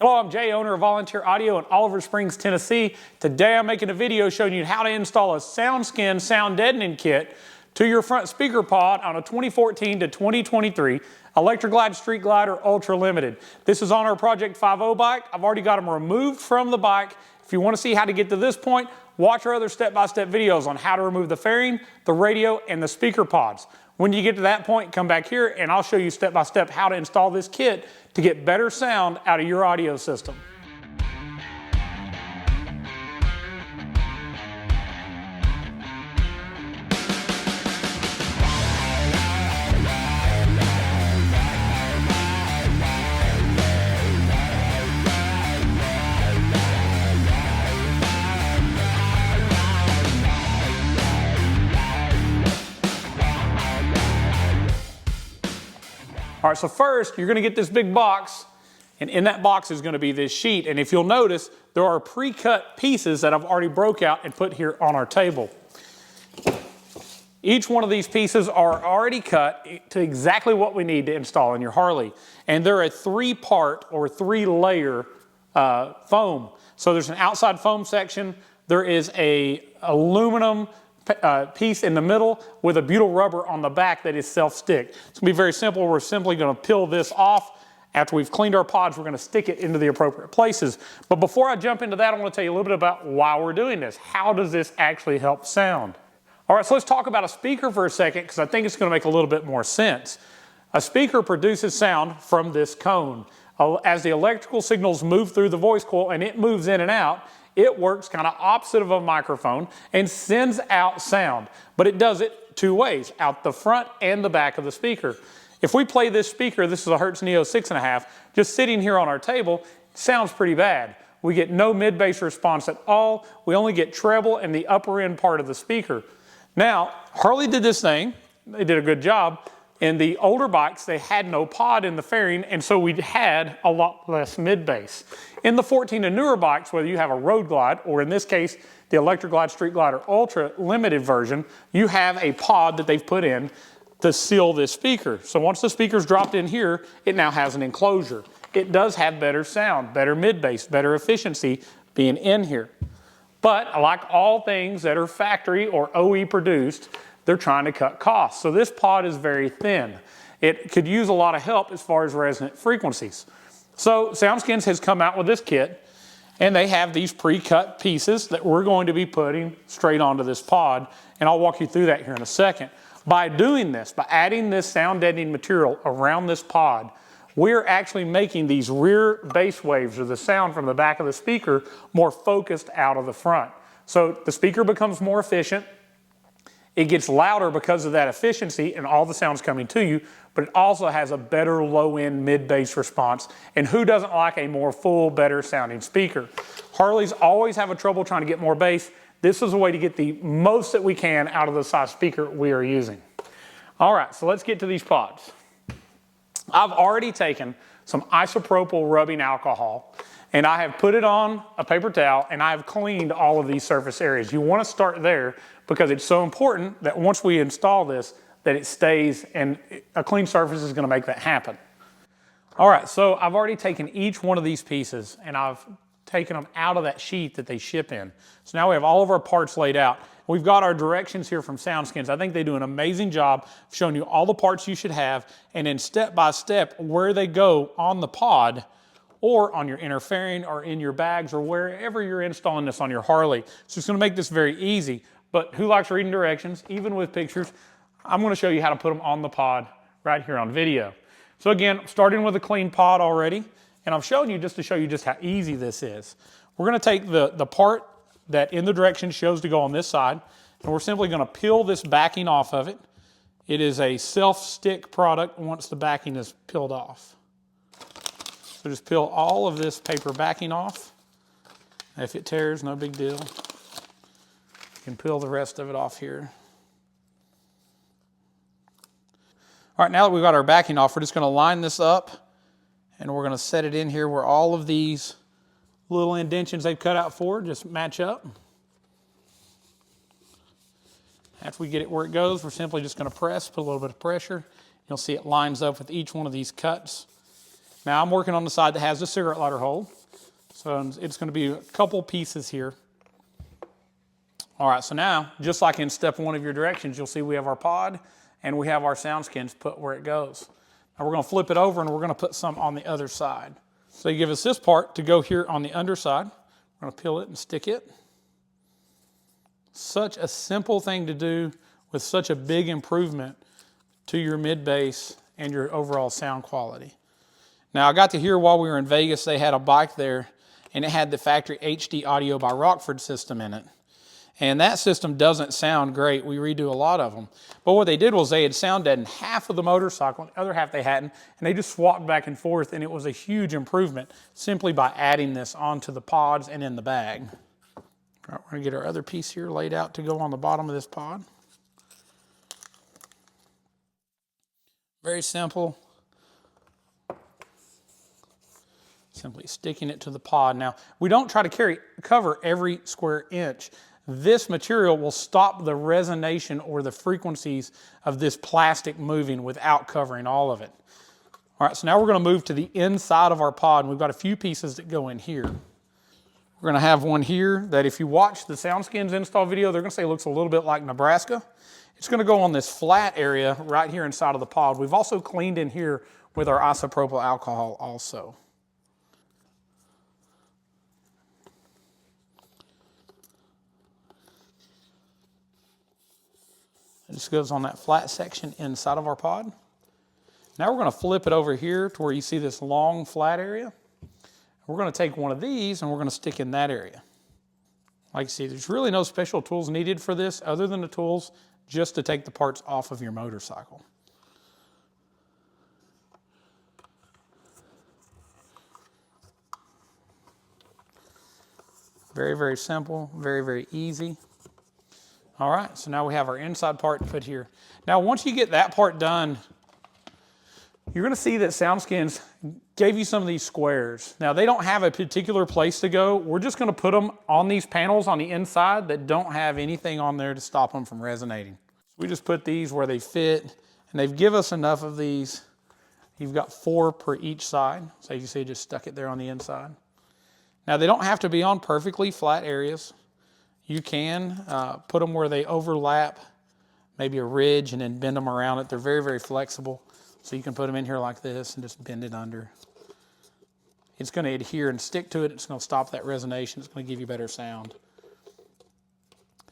Hello, I'm Jay, owner of Volunteer Audio in Oliver Springs, Tennessee. Today I'm making a video showing you how to install a SoundSkins sound deadening kit to your front speaker pod on a 2014 to 2023 Electric Glide Street Glider Ultra Limited. This is on our Project 50 bike. I've already got them removed from the bike. If you want to see how to get to this point, watch our other step-by-step videos on how to remove the fairing, the radio, and the speaker pods. When you get to that point, come back here and I'll show you step-by-step how to install this kit to get better sound out of your audio system. All right, so first you're gonna get this big box, and in that box is gonna be this sheet. And if you'll notice, there are pre-cut pieces that I've already broke out and put here on our table. Each one of these pieces are already cut to exactly what we need to install in your Harley. And they're a three-part or three-layer foam. So there's an outside foam section, there is a aluminum piece in the middle with a butyl rubber on the back that is self-stick. It's gonna be very simple. We're simply gonna peel this off. After we've cleaned our pods, we're gonna stick it into the appropriate places. But before I jump into that, I wanna tell you a little bit about why we're doing this. How does this actually help sound? All right, so let's talk about a speaker for a second, because I think it's gonna make a little bit more sense. A speaker produces sound from this cone. As the electrical signals move through the voice coil and it moves in and out, it works kind of opposite of a microphone and sends out sound. But it does it two ways, out the front and the back of the speaker. If we play this speaker, this is a Hertz Neo 6.5, just sitting here on our table, it sounds pretty bad. We get no mid-bass response at all. We only get treble and the upper end part of the speaker. Now, Harley did this thing, they did a good job. In the older bikes, they had no pod in the fairing, and so we had a lot less mid-bass. In the 14 and newer bikes, whether you have a Road Glide, or in this case, the Electric Glide Street Glider Ultra Limited version, you have a pod that they've put in to seal this speaker. So once the speaker's dropped in here, it now has an enclosure. It does have better sound, better mid-bass, better efficiency being in here. But like all things that are factory or OE produced, they're trying to cut costs. So this pod is very thin. It could use a lot of help as far as resonant frequencies. So SoundSkins has come out with this kit, and they have these pre-cut pieces that we're going to be putting straight onto this pod, and I'll walk you through that here in a second. By doing this, by adding this sound deadening material around this pod, we're actually making these rear bass waves, or the sound from the back of the speaker, more focused out of the front. So the speaker becomes more efficient. It gets louder because of that efficiency and all the sounds coming to you, but it also has a better low-end mid-bass response. And who doesn't like a more full, better sounding speaker? Harleys always have a trouble trying to get more bass. This is a way to get the most that we can out of the size speaker we are using. All right, so let's get to these pods. I've already taken some isopropyl rubbing alcohol, and I have put it on a paper towel, and I have cleaned all of these surface areas. You want to start there because it's so important that once we install this, that it stays, and a clean surface is going to make that happen. All right, so I've already taken each one of these pieces, and I've taken them out of that sheet that they ship in. So now we have all of our parts laid out. We've got our directions here from SoundSkins. I think they do an amazing job of showing you all the parts you should have, and then step by step where they go on the pod, or on your inner fairing, or in your bags, or wherever you're installing this on your Harley. So it's gonna make this very easy, but who likes reading directions, even with pictures? I'm gonna show you how to put them on the pod right here on video. So again, starting with a clean pod already, and I'm showing you just to show you just how easy this is. We're gonna take the part that in the direction shows to go on this side, and we're simply gonna peel this backing off of it. It is a self-stick product once the backing is peeled off. So just peel all of this paper backing off. If it tears, no big deal. You can peel the rest of it off here. All right, now that we've got our backing off, we're just gonna line this up, and we're gonna set it in here where all of these little indentions they've cut out for just match up. After we get it where it goes, we're simply just gonna press, put a little bit of pressure. You'll see it lines up with each one of these cuts. Now I'm working on the side that has the cigarette lighter hole. So it's going to be a couple pieces here. All right, so now, just like in step 1 of your directions, you'll see we have our pod and we have our SoundSkins put where it goes. Now we're going to flip it over and we're going to put some on the other side. So you give us this part to go here on the underside. We're going to peel it and stick it. Such a simple thing to do with such a big improvement to your mid-bass and your overall sound quality. Now I got to hear while we were in Vegas, they had a bike there and it had the factory HD Audio by Rockford system in it. And that system doesn't sound great. We redo a lot of them. But what they did was they had sound deadened half of the motorcycle, and the other half they hadn't, and they just swapped back and forth, and it was a huge improvement simply by adding this onto the pods and in the bag. All right, we're gonna get our other piece here laid out to go on the bottom of this pod. Very simple. Simply sticking it to the pod. Now, we don't try to cover every square inch. This material will stop the resonation or the frequencies of this plastic moving without covering all of it. All right, so now we're going to move to the inside of our pod, and we've got a few pieces that go in here. We're going to have one here that if you watch the SoundSkins install video, they're going to say it looks a little bit like Nebraska. It's going to go on this flat area right here inside of the pod. We've also cleaned in here with our isopropyl alcohol also. It just goes on that flat section inside of our pod. Now we're going to flip it over here to where you see this long flat area. We're going to take one of these and we're going to stick in that area. Like you see, there's really no special tools needed for this other than the tools just to take the parts off of your motorcycle. Very, very simple, very, very easy. All right, so now we have our inside part put here. Now, once you get that part done, you're going to see that SoundSkins gave you some of these squares. Now, they don't have a particular place to go. We're just going to put them on these panels on the inside that don't have anything on there to stop them from resonating. We just put these where they fit, and they've given us enough of these. You've got 4 per each side. So you see, just stuck it there on the inside. Now, they don't have to be on perfectly flat areas. You can put them where they overlap, maybe a ridge, and then bend them around it. They're very, very flexible. So you can put them in here like this and just bend it under. It's going to adhere and stick to it. It's going to stop that resonation. It's going to give you better sound.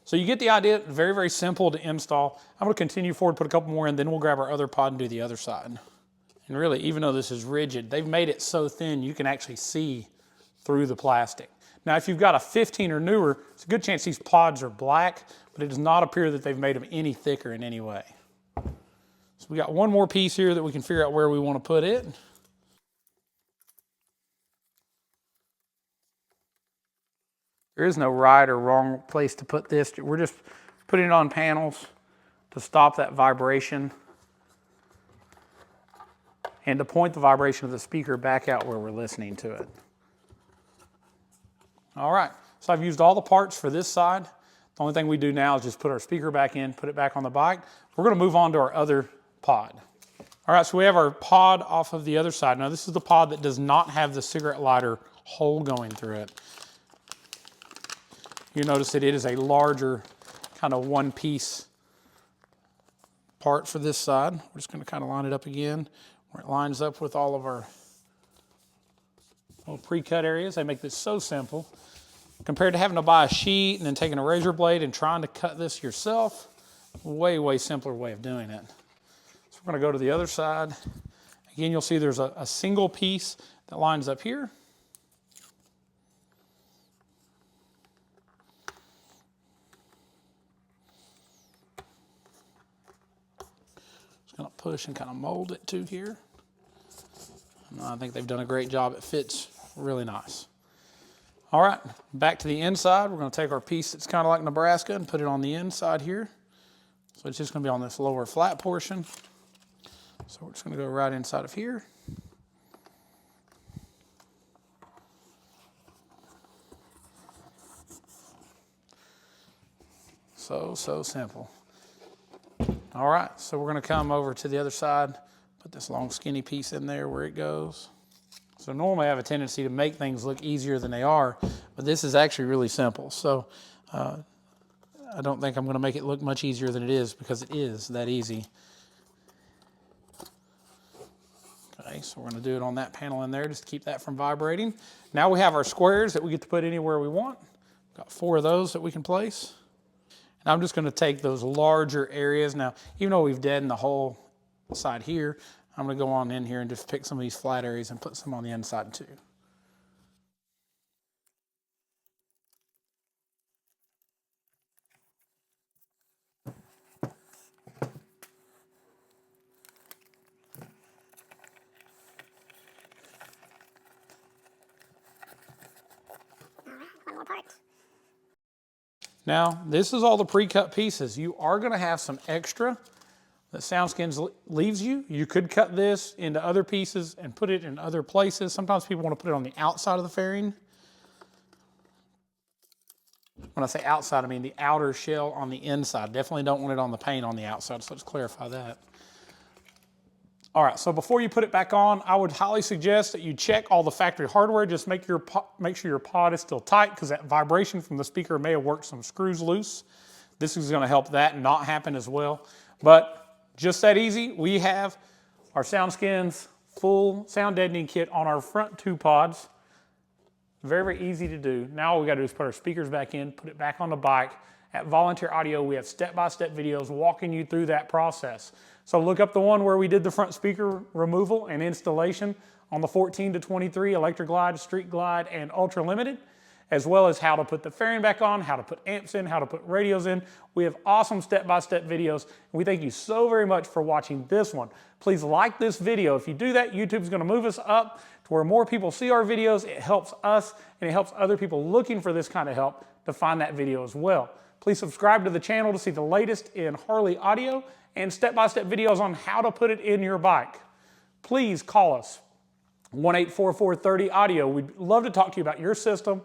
So you get the idea. Very, very simple to install. I'm going to continue forward, put a couple more in, then we'll grab our other pod and do the other side. And really, even though this is rigid, they've made it so thin you can actually see through the plastic. Now, if you've got a 15 or newer, it's a good chance these pods are black, but it does not appear that they've made them any thicker in any way. So we got one more piece here that we can figure out where we want to put it. There is no right or wrong place to put this. We're just putting it on panels to stop that vibration and to point the vibration of the speaker back out where we're listening to it. All right, so I've used all the parts for this side. The only thing we do now is just put our speaker back in, put it back on the bike. We're going to move on to our other pod. All right, so we have our pod off of the other side. Now, this is the pod that does not have the cigarette lighter hole going through it. You notice that it is a larger kind of one-piece part for this side. We're just going to kind of line it up again where it lines up with all of our little pre-cut areas. They make this so simple. Compared to having to buy a sheet and then taking a razor blade and trying to cut this yourself, way, way simpler way of doing it. So we're going to go to the other side. Again, you'll see there's a single piece that lines up here. Just going to push and kind of mold it to here. And I think they've done a great job. It fits really nice. All right, back to the inside. We're going to take our piece that's kind of like Nebraska and put it on the inside here. So it's just going to be on this lower flat portion. So we're just going to go right inside of here. So simple. All right, so we're going to come over to the other side, put this long skinny piece in there where it goes. So normally I have a tendency to make things look easier than they are, but this is actually really simple. So I don't think I'm going to make it look much easier than it is, because it is that easy. Okay, so we're going to do it on that panel in there just to keep that from vibrating. Now we have our squares that we get to put anywhere we want. Got 4 of those that we can place. And I'm just going to take those larger areas. Now, even though we've deadened the whole side here, I'm going to go on in here and just pick some of these flat areas and put some on the inside too. Now, this is all the pre-cut pieces. You are going to have some extra that SoundSkins leaves you. You could cut this into other pieces and put it in other places. Sometimes people want to put it on the outside of the fairing. When I say outside, I mean the outer shell on the inside. Definitely don't want it on the paint on the outside, so let's clarify that. All right, so before you put it back on, I would highly suggest that you check all the factory hardware. Just make sure your pod is still tight, because that vibration from the speaker may have worked some screws loose. This is going to help that not happen as well. But just that easy, we have our SoundSkins full sound deadening kit on our front 2 pods. Very, very easy to do. Now all we got to do is put our speakers back in, put it back on the bike. At Volunteer Audio, we have step-by-step videos walking you through that process. So look up the one where we did the front speaker removal and installation on the 14 to 23 Electric Glide, Street Glide, and Ultra Limited, as well as how to put the fairing back on, how to put amps in, how to put radios in. We have awesome step-by-step videos, and we thank you so very much for watching this one. Please like this video. If you do that, YouTube's going to move us up to where more people see our videos. It helps us, and it helps other people looking for this kind of help to find that video as well. Please subscribe to the channel to see the latest in Harley audio and step-by-step videos on how to put it in your bike. Please call us, 1-844-30-AUDIO. We'd love to talk to you about your system,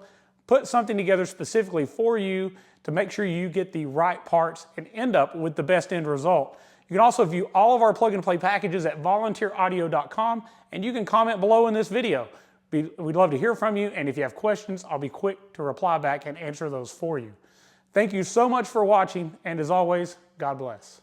put something together specifically for you to make sure you get the right parts and end up with the best end result. You can also view all of our plug-and-play packages at volunteeraudio.com, and you can comment below in this video. We'd love to hear from you, and if you have questions, I'll be quick to reply back and answer those for you. Thank you so much for watching, and as always, God bless.